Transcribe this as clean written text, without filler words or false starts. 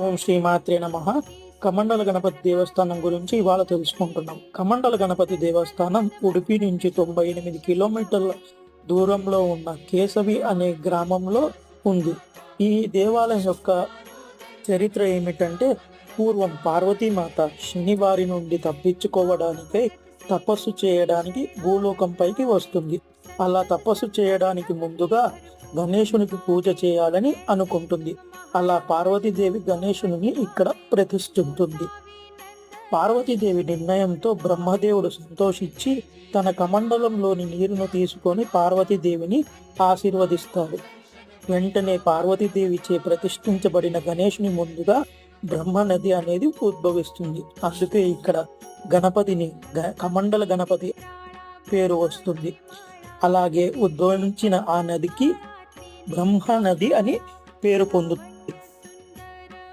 ఓం శ్రీమాత్రే నమః. కమండల గణపతి దేవస్థానం గురించి ఇవాళ తెలుసుకుంటున్నాం. కమండల గణపతి దేవస్థానం ఉడిపి నుంచి 98 కిలోమీటర్ల దూరంలో ఉన్న కేశవి అనే గ్రామంలో ఉంది. ఈ దేవాలయం యొక్క చరిత్ర ఏమిటంటే, పూర్వం పార్వతీమాత శనివారి నుండి తప్పించుకోవడానికై తపస్సు చేయడానికి భూలోకంపైకి వస్తుంది. అలా తపస్సు చేయడానికి ముందుగా గణేశునికి పూజ చేయాలని అనుకుంటుంది. అలా పార్వతీదేవి గణేశుని ఇక్కడ ప్రతిష్ఠిస్తుంది. పార్వతీదేవి నిర్ణయంతో బ్రహ్మదేవుడు సంతోషించి తన కమండలంలోని నీరును తీసుకొని పార్వతీదేవిని ఆశీర్వదిస్తాడు. వెంటనే పార్వతీదేవిచే ప్రతిష్ఠించబడిన గణేశుని ముందుగా బ్రహ్మ నది అనేది ఉద్భవిస్తుంది. అందుకే ఇక్కడ గణపతిని కమండల గణపతి పేరు వస్తుంది. అలాగే ఉద్భవించిన ఆ నదికి బ్రహ్మ నది అని పేరు పొందుతుంది.